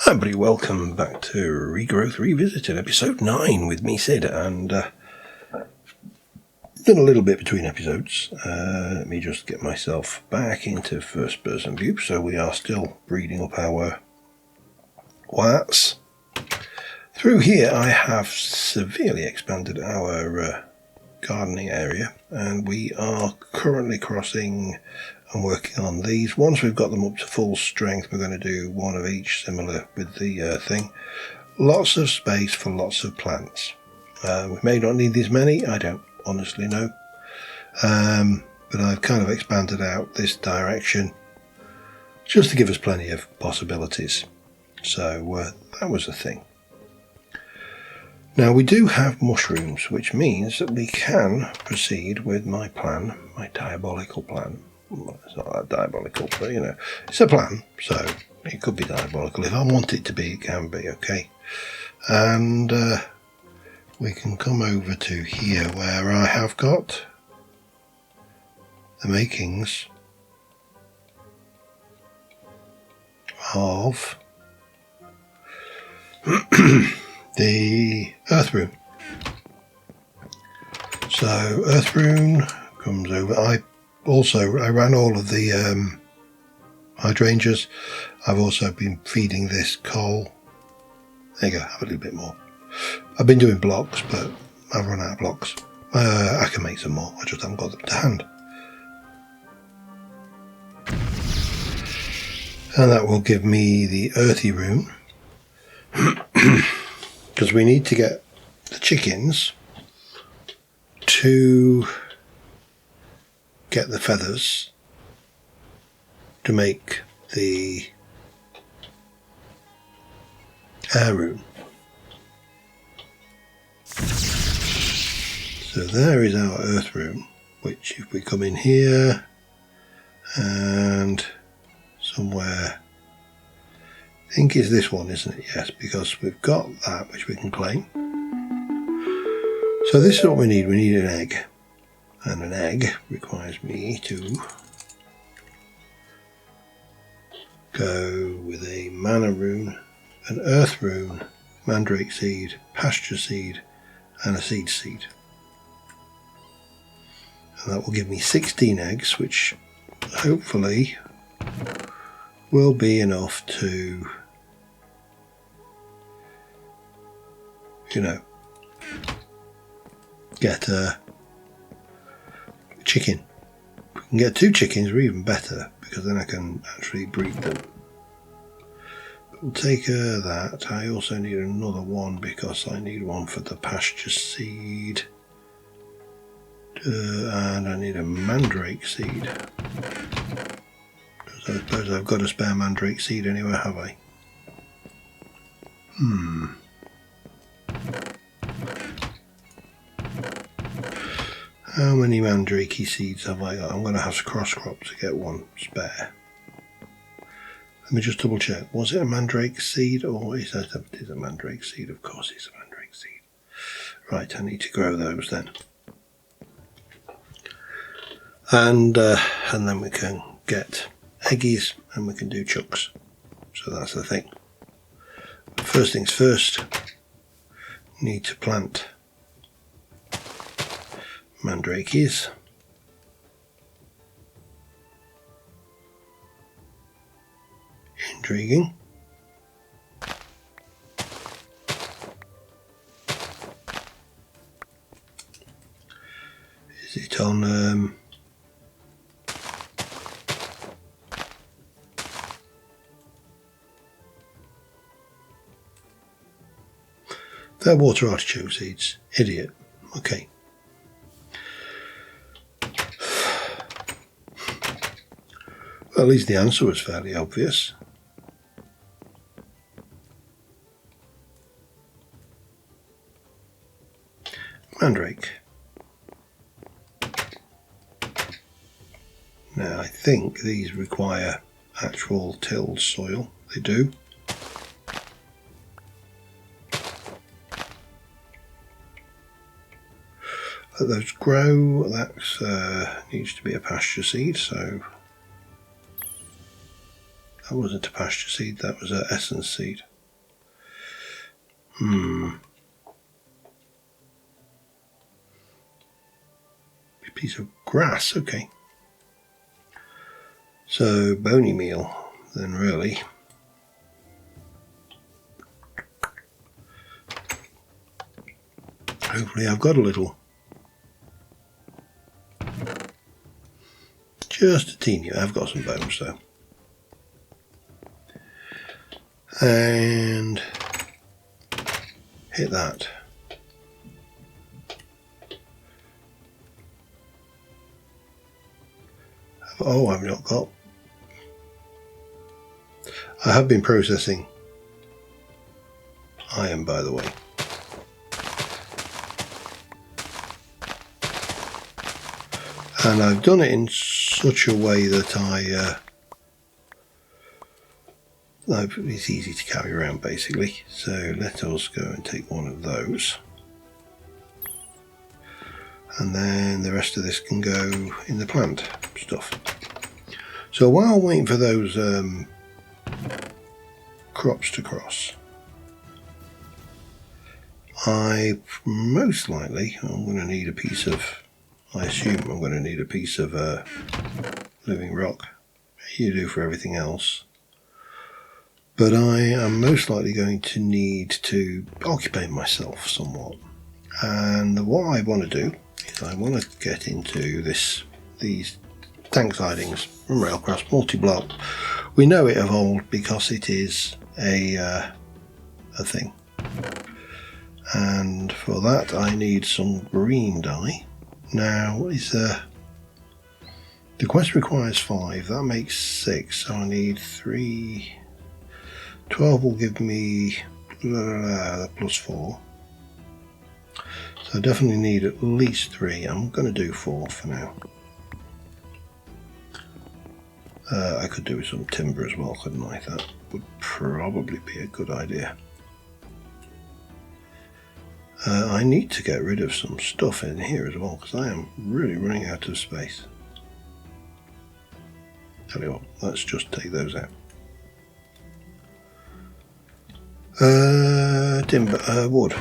Hi everybody, welcome back to Regrowth Revisited, episode 9 with me, Sid, and done a little bit between episodes. Let me just get myself back into first person view. So we are still breeding up our wats. Through here I have severely expanded our gardening area, and we are currently crossing and working on these. Once we've got them up to full strength, we're going to do one of each, similar with the thing. Lots of space for lots of plants. We may not need these many, I don't honestly know, but I've kind of expanded out this direction just to give us plenty of possibilities. So that was the thing. Now we do have mushrooms, which means that we can proceed with my plan, my diabolical plan. Well, it's not that diabolical, but you know, it's a plan, so it could be diabolical. If I want it to be, it can be, okay? And we can come over to here where I have got the makings of the earth rune. So earth rune comes over. I ran all of the hydrangeas. I've also been feeding this coal. There you go, have a little bit more. I've been doing blocks, but I've run out of blocks. I can make some more, I just haven't got them to hand. And that will give me the earthy rune. Because we need to get the chickens to get the feathers to make the air rune. So there is our earth rune, which if we come in here and somewhere, I think it's this one, isn't it? Yes, because we've got that which we can claim. So this is what we need. We need an egg. And an egg requires me to go with a mana rune, an earth rune, mandrake seed, pasture seed, and a seed seed. And that will give me 16 eggs, which hopefully will be enough to, you know, get a chicken. If we can get 2 chickens, we're even better, because then I can actually breed them. But we'll take that. I also need another one because I need one for the pasture seed. And I need a mandrake seed. So I suppose I've got a spare mandrake seed anywhere, have I? How many mandrake seeds have I got? I'm going to have to cross crop to get one spare. Let me just double check. Was it a mandrake seed or is it a mandrake seed? Of course it's a mandrake seed. Right, I need to grow those then. And then we can get eggies and we can do chucks. So that's the thing. But first things first, need to plant mandrakes. Intriguing. Is it on they're water artichoke seeds. Idiot. Okay. Well, at least the answer was fairly obvious. Mandrake. Now, I think these require actual tilled soil. They do. Let those grow. That needs to be a pasture seed, so that wasn't a pasture seed, that was an essence seed. A piece of grass, okay. So bony meal, then really. Hopefully I've got a little. Just a teeny. I've got some bones though. And hit that. Oh, I've not got. I have been processing iron, by the way. And I've done it in such a way that it's easy to carry around basically. So let us go and take one of those. And then the rest of this can go in the plant stuff. So while waiting for those crops to cross, I'm going to need a piece of, I assume I'm going to need a piece of living rock. You do for everything else. But I am most likely going to need to occupy myself somewhat. And what I want to do is I want to get into these tank sidings from Railcraft multi-block. We know it of old because it is a thing. And for that I need some green dye. Now the quest requires 5, that makes 6, so I need 3. 12 will give me +4. So I definitely need at least 3. I'm going to do 4 for now. I could do with some timber as well, couldn't I? That would probably be a good idea. I need to get rid of some stuff in here as well, because I am really running out of space. Tell you what, let's just take those out. Timber, wood.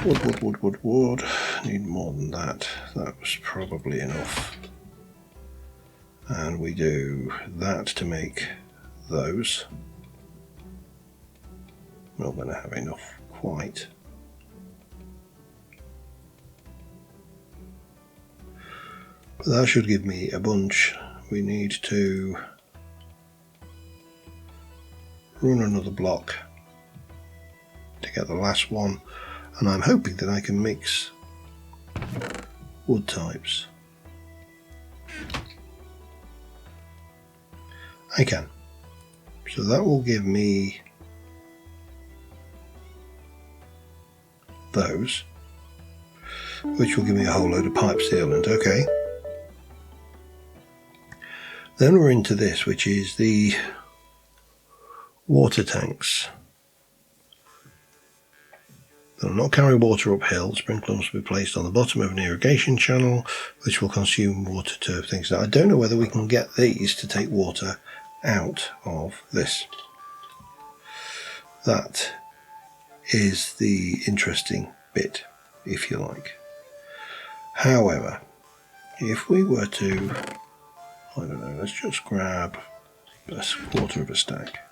Need more than that. That was probably enough. And we do that to make those. Not going to have enough quite. But that should give me a bunch. We need to run another block to get the last one, and I'm hoping that I can mix wood types. I can. So that will give me those, which will give me a whole load of pipe sealant. Okay. Then we're into this, which is the water tanks. They'll not carry water uphill. Sprinklers must be placed on the bottom of an irrigation channel, which will consume water to things. Now, I don't know whether we can get these to take water out of this. That is the interesting bit, if you like. However, if we were to, I don't know, let's just grab a quarter of a stack.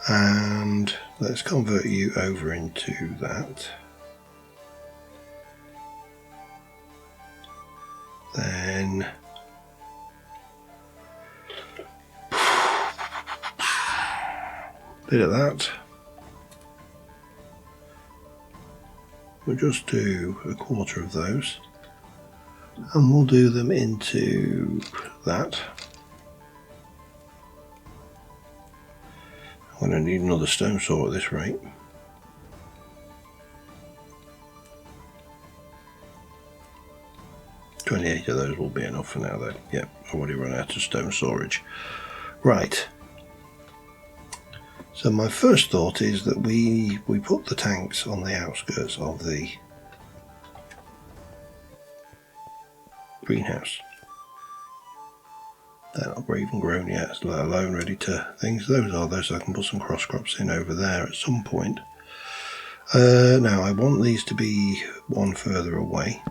And let's convert you over into that. Then bit of that. We'll just do a quarter of those, and we'll do them into that. I'm going to need another stone saw at this rate. $28 of those will be enough for now though. Yep, I've already run out of stone storage. Right. So my first thought is that we put the tanks on the outskirts of the greenhouse. They're not even grown yet, let alone ready to things. Those are those. I can put some cross crops in over there at some point. Now I want these to be one further away.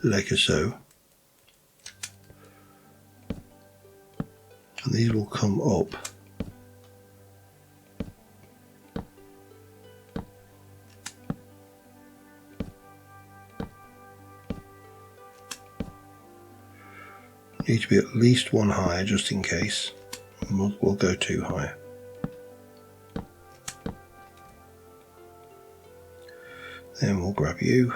Like so. And these will come up. Need to be at least one higher just in case. We'll go 2 higher. Then we'll grab you.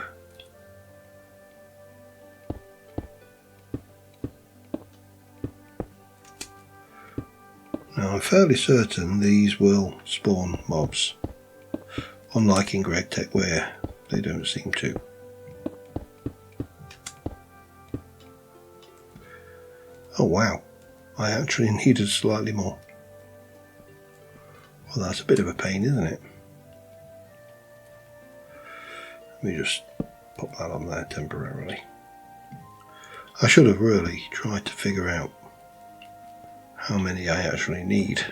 Now I'm fairly certain these will spawn mobs, unlike in GregTech where they don't seem to. Oh wow, I actually needed slightly more. Well, that's a bit of a pain, isn't it? Let me just pop that on there temporarily. I should have really tried to figure out how many I actually need.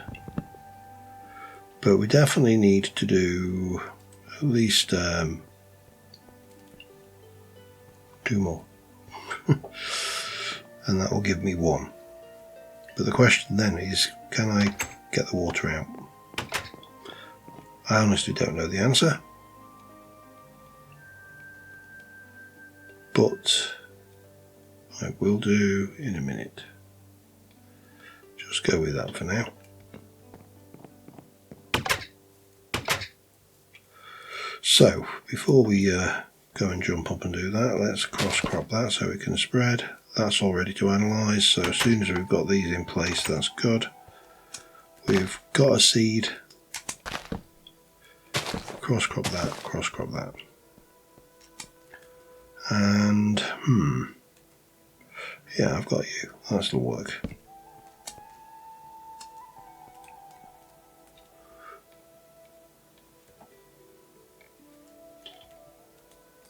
But we definitely need to do at least 2 more. And that will give me 1. But the question then is, can I get the water out? I honestly don't know the answer. But I will do in a minute. Just go with that for now. So, before we go and jump up and do that, let's cross crop that so it can spread. That's all ready to analyse, so as soon as we've got these in place, that's good. We've got a seed. Cross crop that, cross crop that. And, yeah, I've got you. That'll work.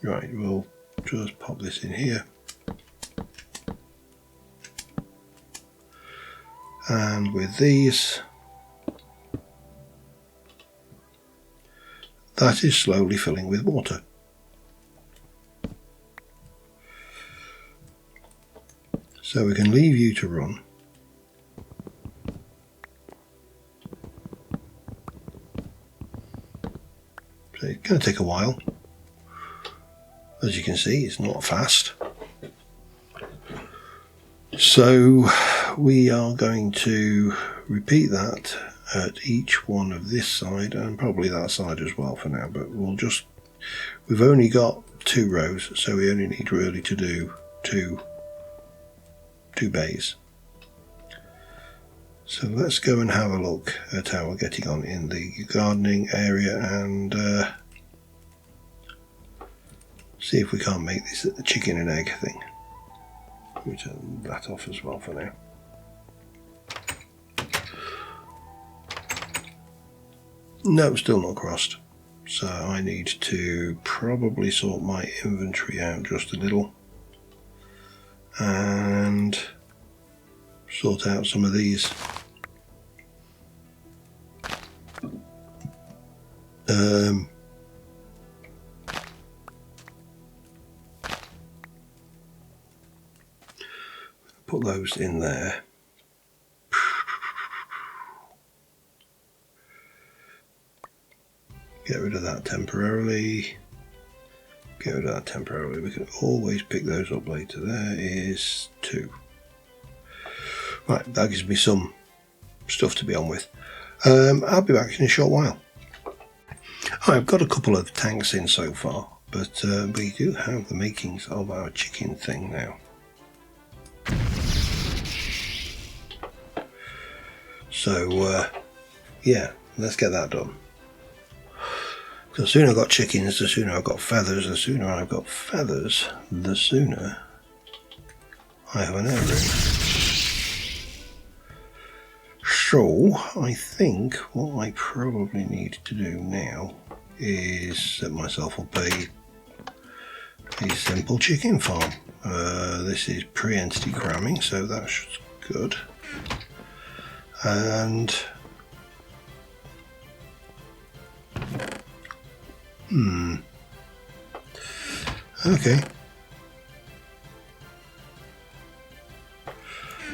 Right, we'll just pop this in here. And with these, that is slowly filling with water. So we can leave you to run. So it's going to take a while. As you can see, it's not fast. So we are going to repeat that at each one of this side and probably that side as well for now, but we've only got 2 rows, so we only need really to do two bays. So let's go and have a look at how we're getting on in the gardening area and see if we can't make this a chicken and egg thing. We turn that off as well for now. No, still not crossed. So I need to probably sort my inventory out just a little and sort out some of these. Put those in there. Get rid of that temporarily. Get rid of that temporarily. We can always pick those up later. There is 2. Right, that gives me some stuff to be on with. I'll be back in a short while. I've got a couple of tanks in so far, but we do have the makings of our chicken thing now. So, yeah, let's get that done. The sooner I've got chickens, the sooner I've got feathers. The sooner I've got feathers, the sooner I have an air room. So, I think what I probably need to do now is set myself up a a simple chicken farm. This is pre-entity cramming, so that's good. And okay.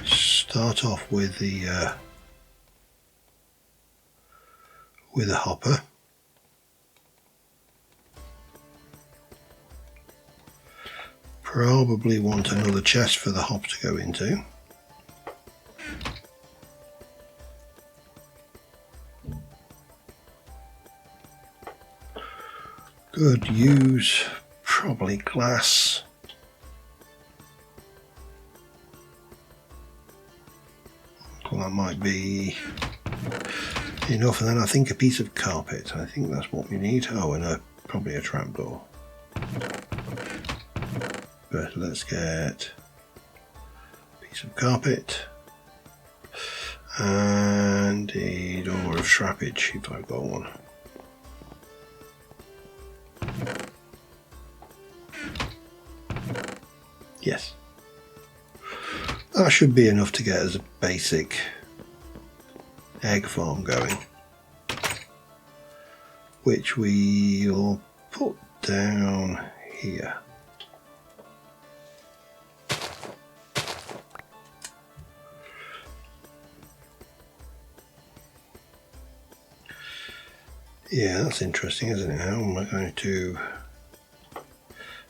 Start off with the hopper. Probably want another chest for the hop to go into. Could use probably glass. Well, that might be enough, and then I think a piece of carpet. I think that's what we need. Oh, and probably a trapdoor. But let's get a piece of carpet and a door of shrimpage if I've got one. Yes. That should be enough to get us a basic egg farm going, which we'll put down here. Yeah, that's interesting, isn't it? How am I going to...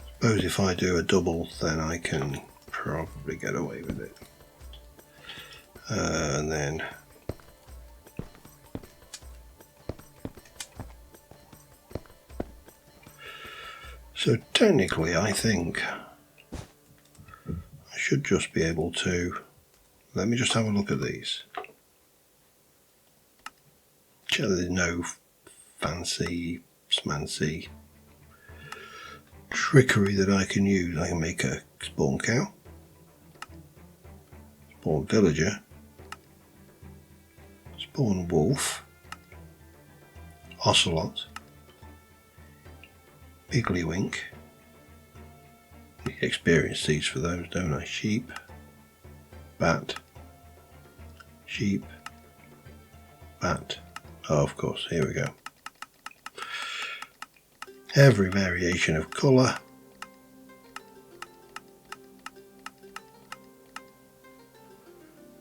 Suppose if I do a double, then I can probably get away with it. And then... So technically, I think I should just be able to... Let me just have a look at these. Check that there's no fancy, smancy trickery that I can use. I can make a spawn cow, spawn villager, spawn wolf, ocelot, piggly-wink. Experience seeds for those, don't I? Sheep, bat, sheep, bat. Oh, of course, here we go. Every variation of colour.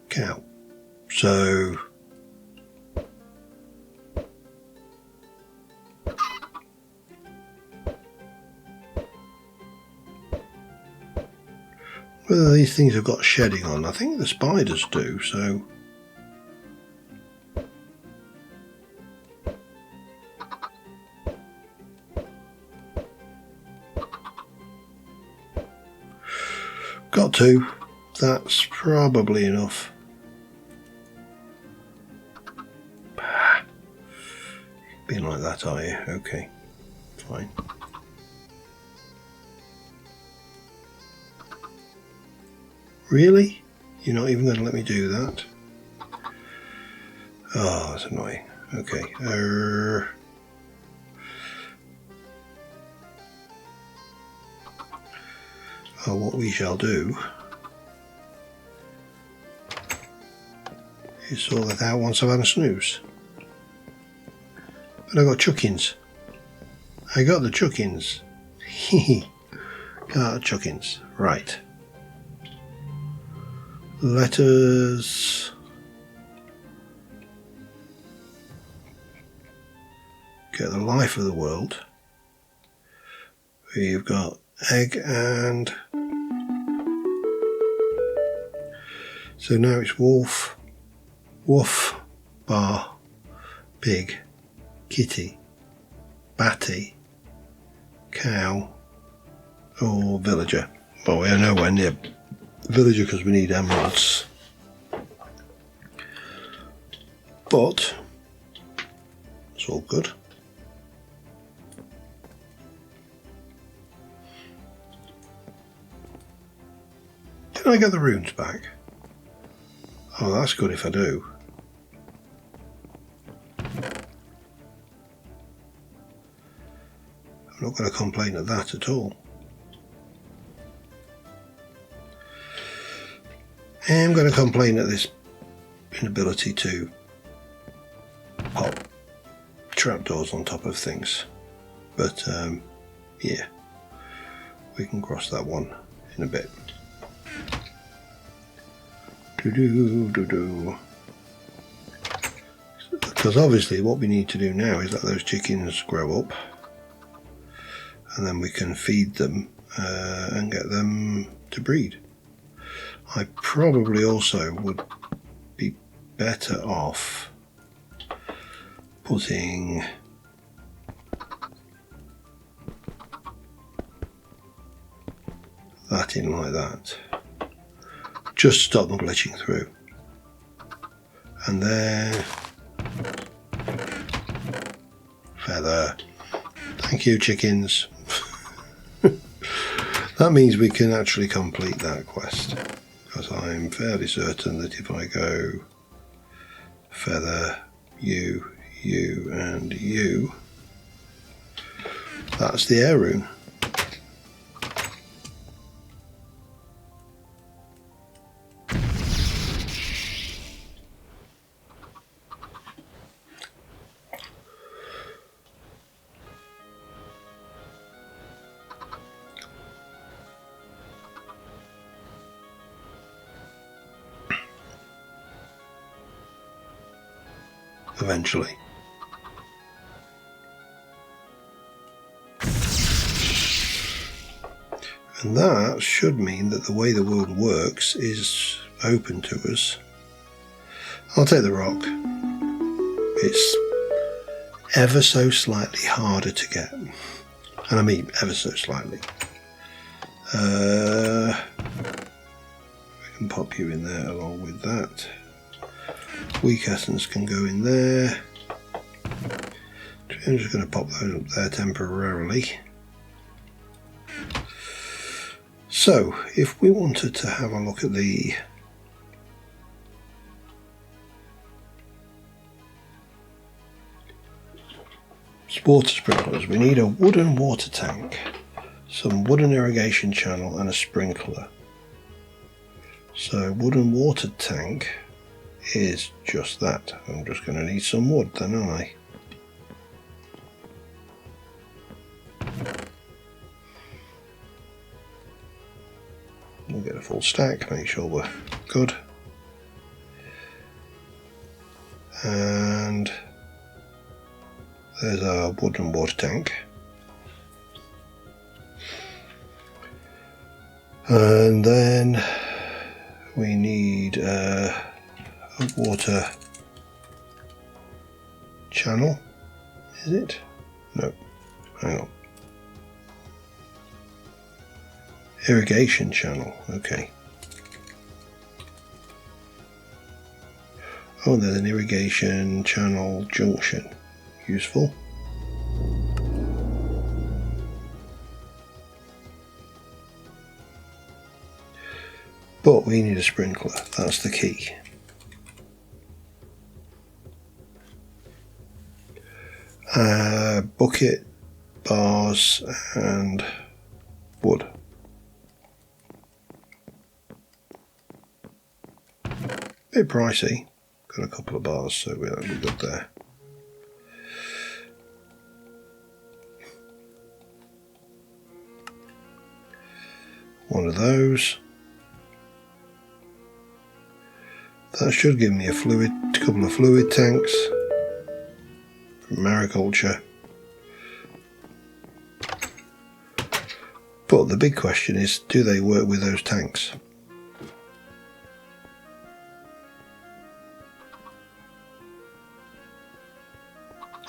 Cow. So whether these things have got shedding on, I think the spiders do, so got to. That's probably enough. Being like that, are you? Okay, fine. Really? You're not even going to let me do that? Oh, that's annoying. Okay. Oh, what we shall do is sort that out once I've had a snooze. But I got chuckins. I got the chuckins. Got chuckins. Right. Let us get the life of the world. We've got egg and... So now it's wolf, woof, bar, pig, kitty, batty, cow, or villager. Well, we are nowhere near villager because we need emeralds. But it's all good. Can I get the runes back? Oh, that's good if I do. I'm not going to complain at that at all. I am going to complain at this inability to pop trapdoors on top of things, but yeah, we can cross that one in a bit. Because obviously what we need to do now is let those chickens grow up, and then we can feed them and get them to breed. I probably also would be better off putting that in like that, just to stop them glitching through. And then feather. Thank you, chickens. That means we can actually complete that quest, because I'm fairly certain that if I go feather, you, and you, that's the air rune. Eventually. And that should mean that the way the world works is open to us. I'll take the rock. It's ever so slightly harder to get. And I mean ever so slightly. We can pop you in there along with that. Weak essence can go in there. I'm just going to pop those up there temporarily. So, if we wanted to have a look at the water sprinklers, we need a wooden water tank, some wooden irrigation channel and a sprinkler. So, wooden water tank is just that. I'm just going to need some wood then, aren't I? We'll get a full stack, make sure we're good. And there's our wooden water tank. And then we need a water channel, is it? No, hang on. Irrigation channel, okay. Oh, there's an irrigation channel junction. Useful. But we need a sprinkler, that's the key. Bucket, bars and wood. Bit pricey, got a couple of bars, so that'll be good there. One of those. That should give me a couple of fluid tanks from mariculture. But the big question is, do they work with those tanks?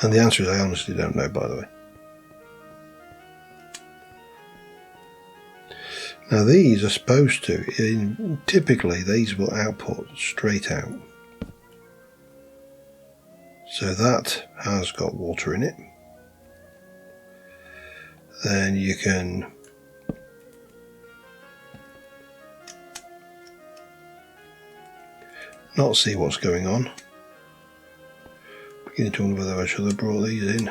And the answer is I honestly don't know, by the way. Now these are supposed to, typically these will output straight out. So that has got water in it. Then you can not see what's going on. Beginning to wonder whether I should have brought these in.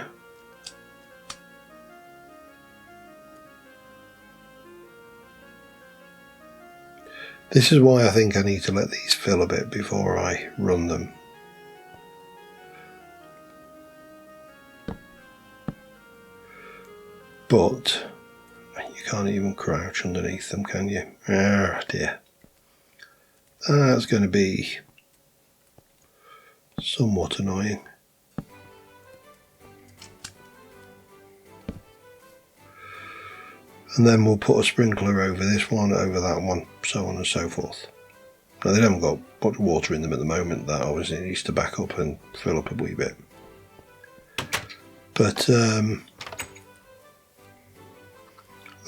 This is why I think I need to let these fill a bit before I run them. But you can't even crouch underneath them, can you? Oh dear. That's going to be somewhat annoying. And then we'll put a sprinkler over this one, over that one, so on and so forth. Now they haven't got much water in them at the moment, that obviously needs to back up and fill up a wee bit. But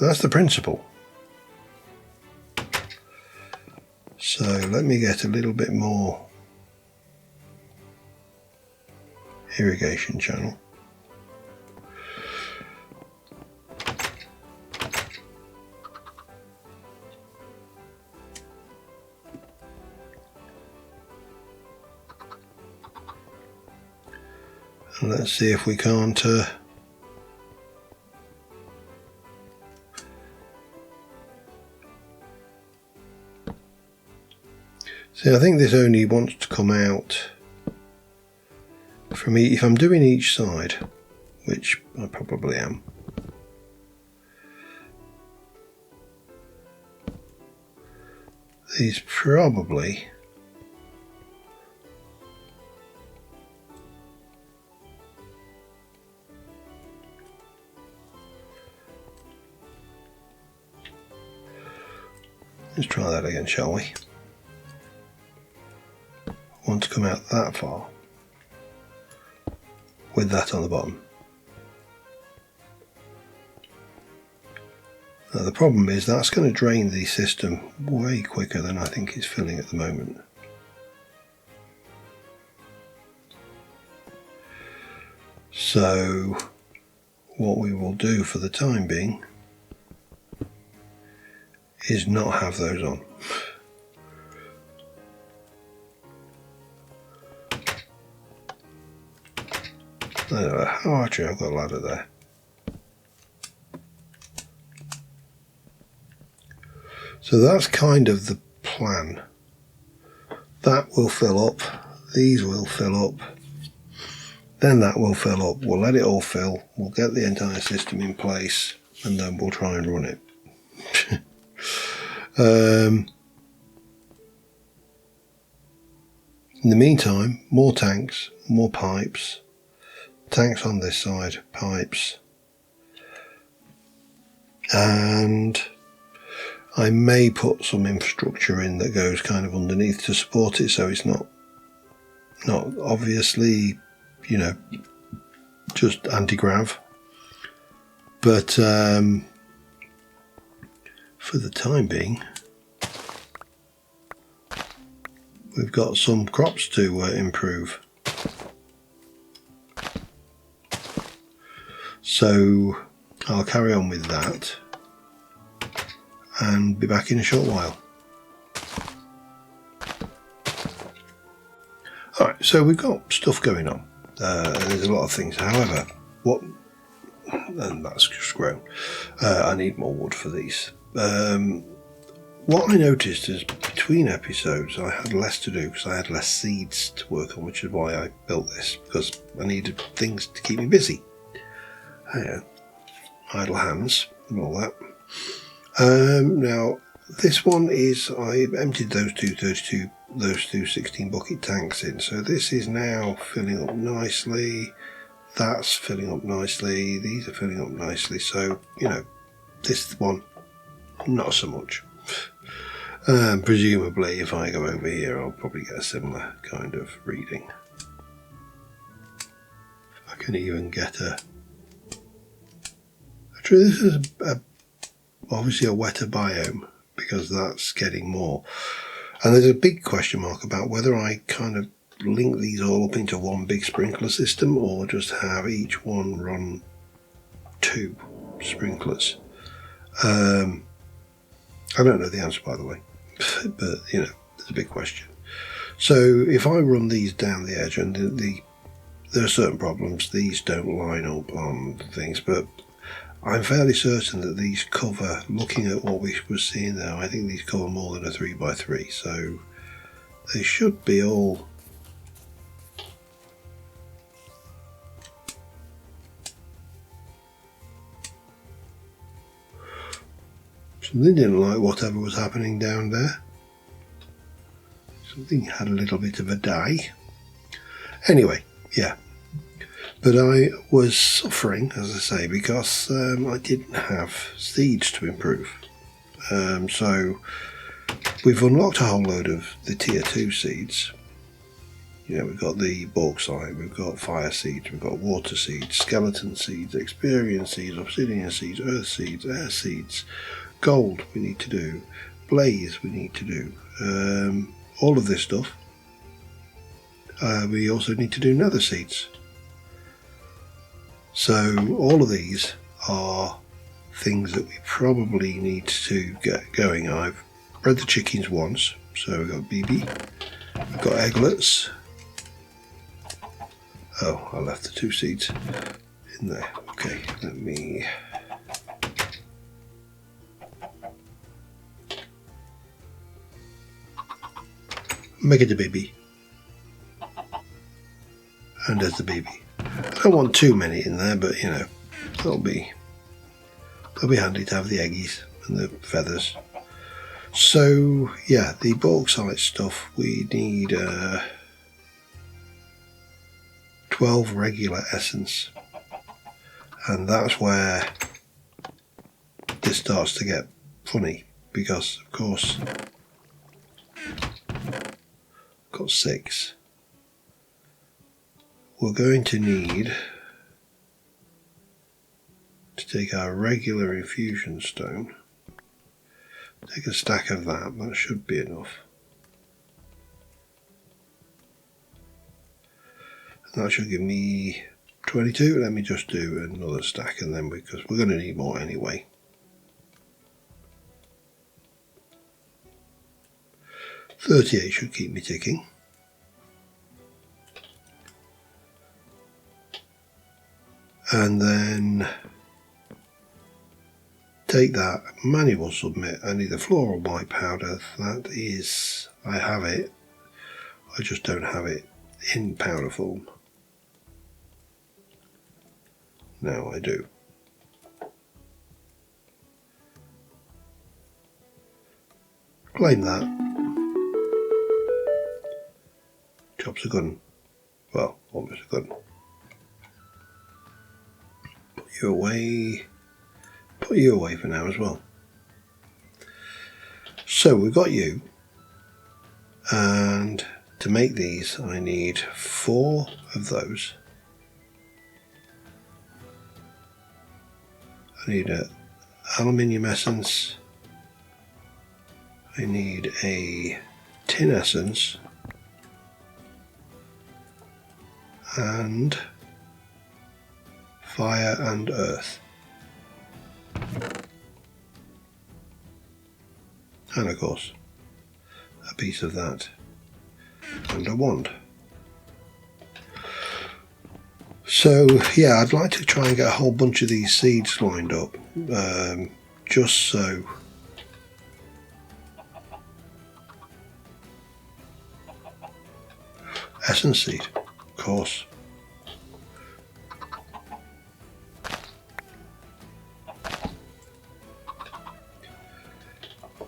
that's the principle. So let me get a little bit more irrigation channel. And let's see if we can't see, I think this only wants to come out from if I'm doing each side, which I probably am. These probably let's try that again, shall we? Want to come out that far with that on the bottom. Now the problem is that's going to drain the system way quicker than I think it's filling at the moment. So what we will do for the time being is not have those on. Oh, actually I've got a ladder there. So that's kind of the plan. That will fill up, these will fill up, then that will fill up. We'll let it all fill, we'll get the entire system in place, and then we'll try and run it. In the meantime, more tanks, more pipes, tanks on this side, pipes, and I may put some infrastructure in that goes kind of underneath to support it, so it's not obviously, you know, just anti-grav, but for the time being we've got some crops to improve. So I'll carry on with that and be back in a short while. Alright, so we've got stuff going on. There's a lot of things. However, and that's just grown. I need more wood for these. What I noticed is between episodes I had less to do because I had less seeds to work on, which is why I built this, because I needed things to keep me busy. Idle hands and all that. Now this one is, I emptied those two 16 bucket tanks in, so this is now filling up nicely. That's filling up nicely. These are filling up nicely. So, you know, this one, not so much. Presumably, if I go over here, I'll probably get a similar kind of reading. I can even get a... Actually, this is obviously a wetter biome, because that's getting more. And there's a big question mark about whether I kind of link these all up into one big sprinkler system or just have each one run 2 sprinklers. I don't know the answer, by the way, but you know, there's a big question. So if I run these down the edge, and there are certain problems, these don't line up on things, but I'm fairly certain that these cover, looking at what we were seeing there, I think these cover more than a 3x3, so they should be all something didn't like whatever was happening down there. Something had a little bit of a die. Anyway, yeah. But I was suffering, as I say, because I didn't have seeds to improve. So we've unlocked a whole load of the tier 2 seeds. You know, we've got the bauxite, we've got fire seeds, we've got water seeds, skeleton seeds, experience seeds, obsidian seeds, earth seeds, air seeds, gold we need to do, blaze we need to do, all of this stuff. We also need to do nether seeds. So all of these are things that we probably need to get going. I've bred the chickens once, so we've got BB, we've got egglets. Oh, I left the 2 seeds in there. Okay, let me... make it a baby. And there's the baby. I don't want too many in there, but you know, they'll be handy to have the eggies and the feathers. So yeah, the bauxite stuff, we need 12 regular essence, and that's where this starts to get funny, because of course I've got 6. We're going to need to take our regular infusion stone, take a stack of that should be enough. And that should give me 22. Let me just do another stack, and then because we're going to need more anyway. $38 should keep me ticking. And then take that manual submit. I need the floral white powder. That is, I have it, I just don't have it in powder form. Now I do. Claim that. Chops a gun. Well, almost a gun. Put you away for now as well. So we've got you, and to make these I need 4 of those. I need an aluminium essence, I need a tin essence, and fire and earth, and of course a piece of that and a wand. So yeah, I'd like to try and get a whole bunch of these seeds lined up, just so essence seed, of course.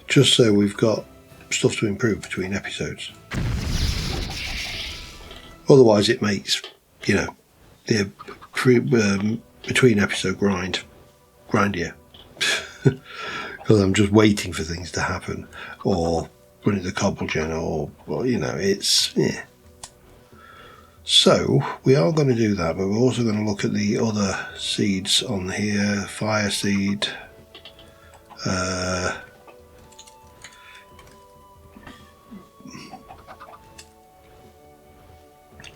Just so we've got stuff to improve between episodes. Otherwise it makes, you know, the between episode grindier. Because I'm just waiting for things to happen, or running the cobblegen, or you know, it's, yeah. So we are going to do that, but we're also going to look at the other seeds on here. Fire seed,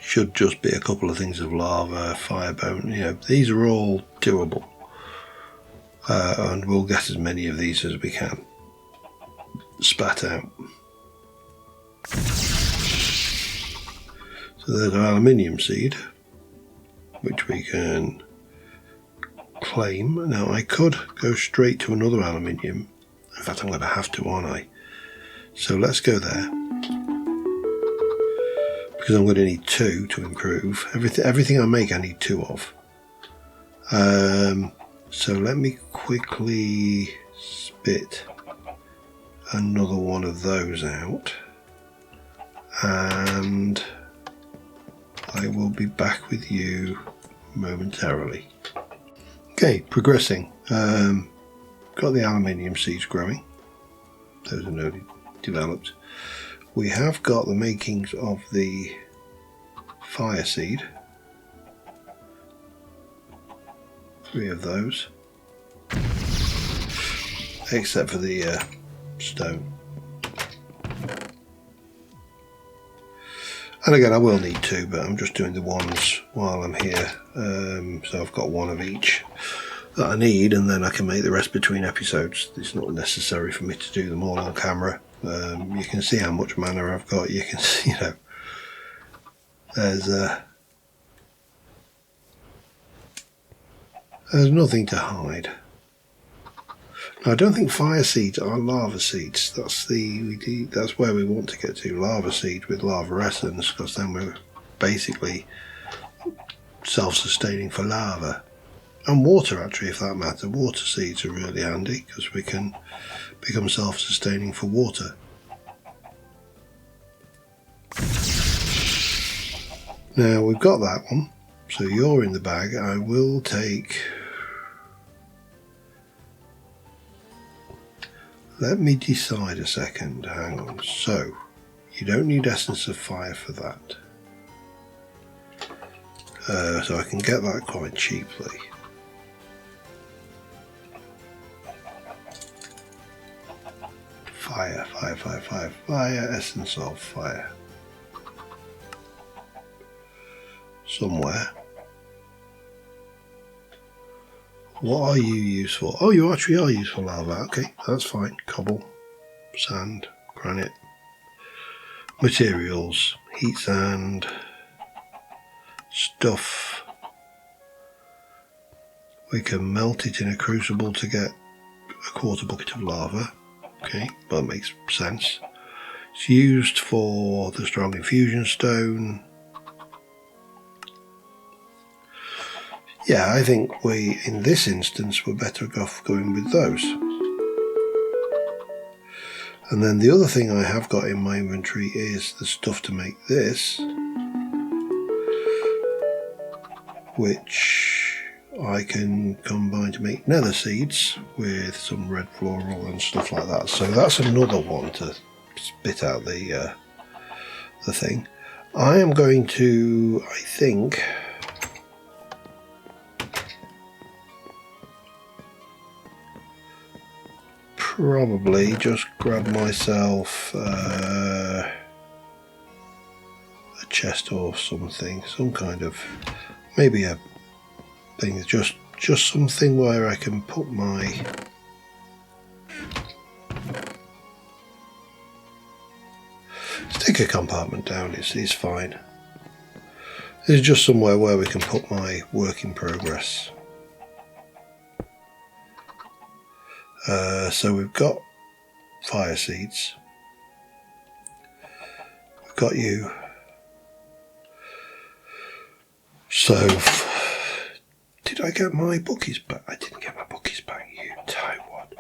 should just be a couple of things of lava, firebone, you know, these are all doable. And we'll get as many of these as we can spat out. So there's our aluminium seed, which we can claim. Now I could go straight to another aluminium. In fact, I'm going to have to, aren't I? So let's go there, because I'm going to need 2 to improve. Everything I make I need 2 of. So let me quickly spit another one of those out, and I will be back with you momentarily. Okay, progressing. Got the aluminium seeds growing. Those are newly developed. We have got the makings of the fire seed. 3 of those, except for the stone. And again, I will need 2, but I'm just doing the ones while I'm here. So I've got 1 of each that I need, and then I can make the rest between episodes. It's not necessary for me to do them all on camera. You can see how much mana I've got. You can see, you know, there's nothing to hide. Now, I don't think fire seeds are lava seeds. That's where we want to get to, lava seeds with lava essence, because then we're basically self-sustaining for lava. And water, actually, if that matters. Water seeds are really handy, because we can become self-sustaining for water. Now, we've got that one. So you're in the bag. I will take... Let me decide a second. Hang on. So, you don't need essence of fire for that. So I can get that quite cheaply. Fire, essence of fire. Somewhere. What are you used for? Oh, you actually are used for lava. Okay, that's fine. Cobble, sand, granite, materials, heat sand, stuff. We can melt it in a crucible to get a 1/4 bucket of lava. Okay, that makes sense. It's used for the strong infusion stone. Yeah, I think in this instance, we're better off going with those. And then the other thing I have got in my inventory is the stuff to make this, which I can combine to make nether seeds with some red floral and stuff like that. So that's another one to spit out the thing. I am going to, I think, probably just grab myself a chest or something, some kind of, maybe a thing, just something where I can put my sticker compartment down. It's fine. It's just somewhere where we can put my work in progress. So we've got fire seeds. We've got you. So, did I get my bookies back? I didn't get my bookies back, you tightwad.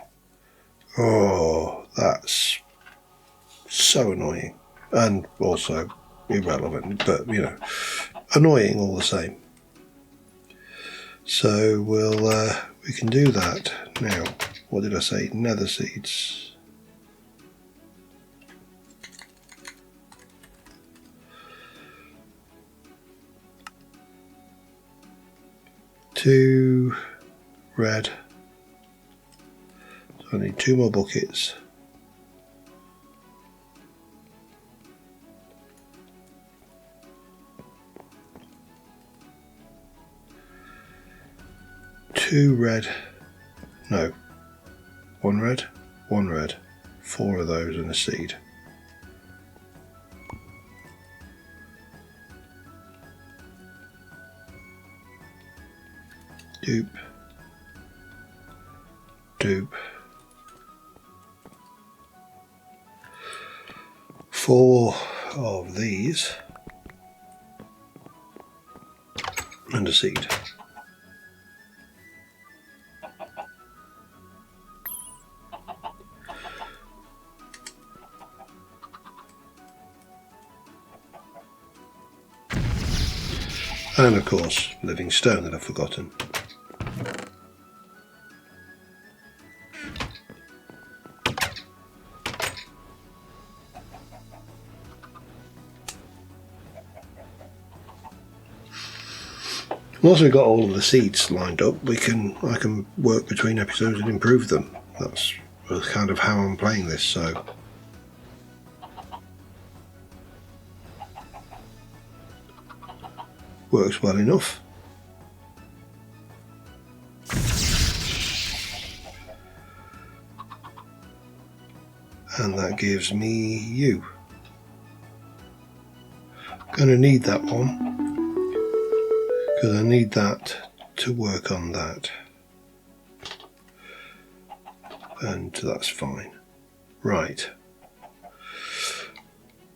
Oh, that's so annoying. And also irrelevant, but, you know, annoying all the same. So, we can do that now. What did I say? Nether seeds. Two red. So I need 2 more buckets. Two red. No. 1 red, 1 red, 4 of those and a seed. Dupe, do 4 of these and a seed. And of course, living stone that I've forgotten. Once we've got all of the seeds lined up, I can work between episodes and improve them. That's kind of how I'm playing this, so works well enough. And that gives me you. Gonna need that one, because I need that to work on that. And that's fine. Right.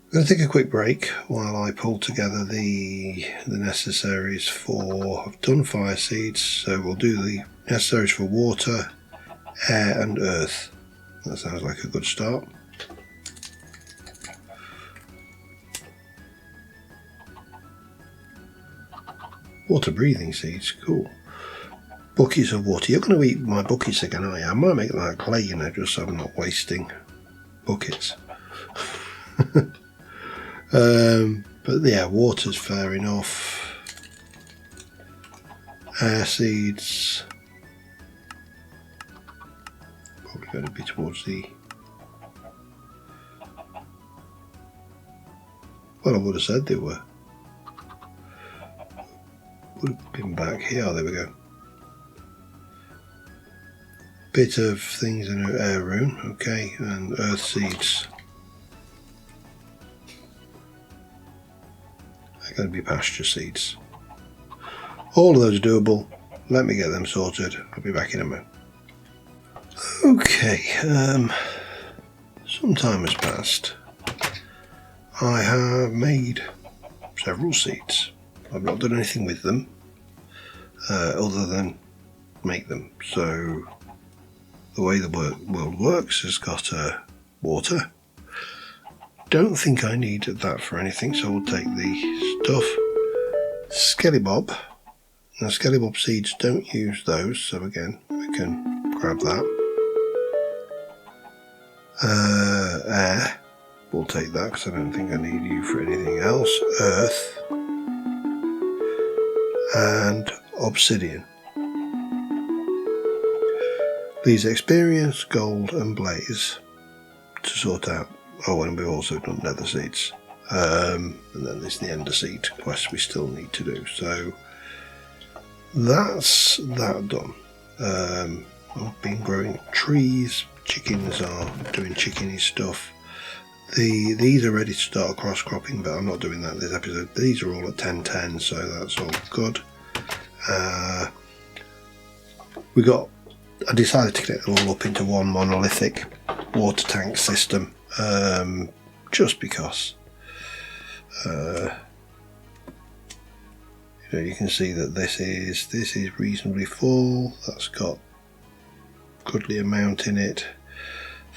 I'm going to take a quick break while I pull together the necessaries for... I've done fire seeds, so we'll do the necessaries for water, air and earth. That sounds like a good start. Water breathing seeds, cool. Buckets of water. You're going to eat my buckets again, aren't you? I might make that clay, you know, just so I'm not wasting buckets. But yeah, water's fair enough. Air seeds. Probably going to be towards the... Well, I would have said they were. Would have been back here. There we go. Bit of things in an air rune, okay, and earth seeds. They're going to be pasture seeds. All of those are doable. Let me get them sorted. I'll be back in a minute. Okay, some time has passed. I have made several seeds. I've not done anything with them other than make them. So the way the world works has got water. Don't think I need that for anything, so we'll take the stuff. Skellybob. Now Skellybob seeds, don't use those, so again we can grab that. Air, we'll take that because I don't think I need you for anything else. Earth and obsidian. These experience, gold and blaze to sort out. Oh, and we've also done nether seeds. And then there's the ender seed quest we still need to do. So that's that done. I've been growing trees. Chickens are doing chickeny stuff. These are ready to start cross cropping, but I'm not doing that this episode. These are all at 10:10, so that's all good. I decided to get it all up into one monolithic water tank system, just because. You can see that this is reasonably full. That's got goodly amount in it.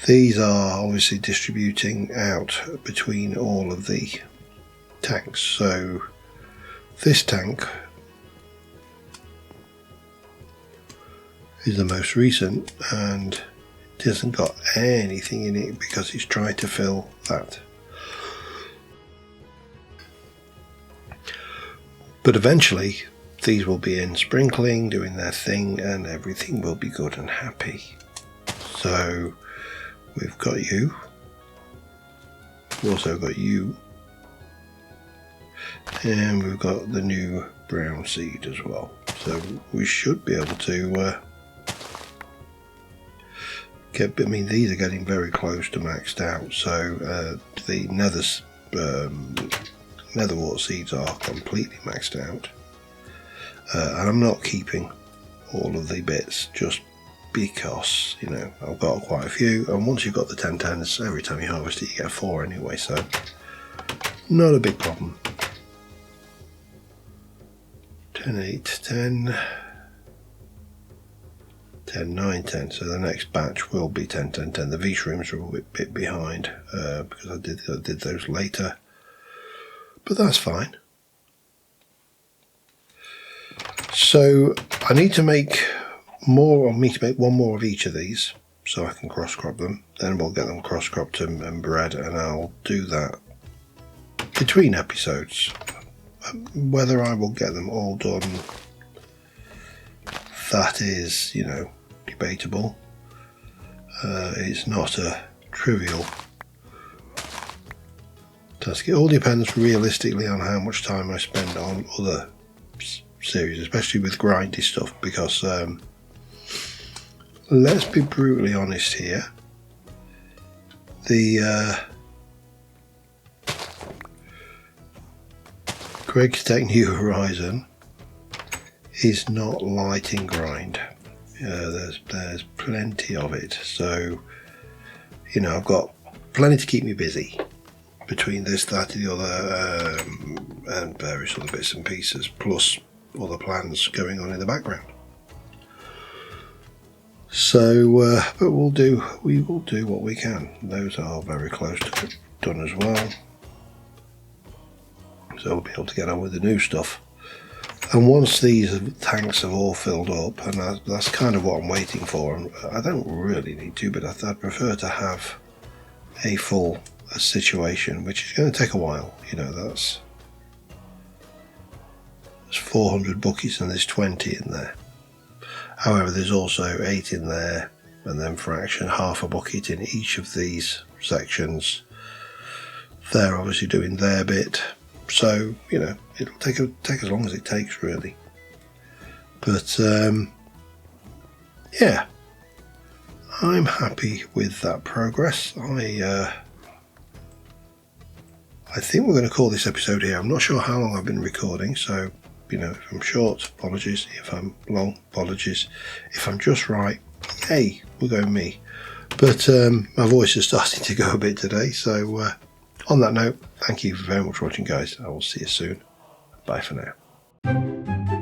These are obviously distributing out between all of the tanks. So this tank is the most recent and it hasn't got anything in it because it's trying to fill that. But eventually these will be in sprinkling, doing their thing, and everything will be good and happy. So we've got you. We've also got you. And we've got the new brown seed as well. So we should be able to I mean, these are getting very close to maxed out. So the netherwort seeds are completely maxed out. And I'm not keeping all of the bits, just because, you know, I've got quite a few, and once you've got the 1010s, every time you harvest it you get 4 anyway, so not a big problem. 10, 8, 10, 10, 9, 10, so the next batch will be 10, 10, 10. The V-shrooms are a bit behind because I did those later, but that's fine. So I need to make more, one more of each of these so I can cross crop them. Then we'll get them cross cropped and bred, and I'll do that between episodes. Whether I will get them all done, that is, you know, debatable. It's not a trivial task. It all depends realistically on how much time I spend on other series, especially with grindy stuff, because let's be brutally honest here, the Greg's Tech New Horizon is not light in grind. There's plenty of it, so you know, I've got plenty to keep me busy between this, that, the other, and various other bits and pieces, plus other plans going on in the background. So, but we will do what we can. Those are very close to done as well, so we'll be able to get on with the new stuff. And once these tanks have all filled up, and that's kind of what I'm waiting for. I don't really need to, but I'd prefer to have a full situation, which is going to take a while. You know, there's 400 buckets and there's 20 in there. However, there's also 8 in there, and then fraction, half a bucket in each of these sections. They're obviously doing their bit, so you know, it'll take as long as it takes, really. But yeah, I'm happy with that progress. I think we're going to call this episode here. I'm not sure how long I've been recording, so you know, if I'm short, apologies. If I'm long, apologies. If I'm just right, yay, we're going me. But my voice is starting to go a bit today, so on that note, thank you very much for watching, guys. I will see you soon. Bye for now.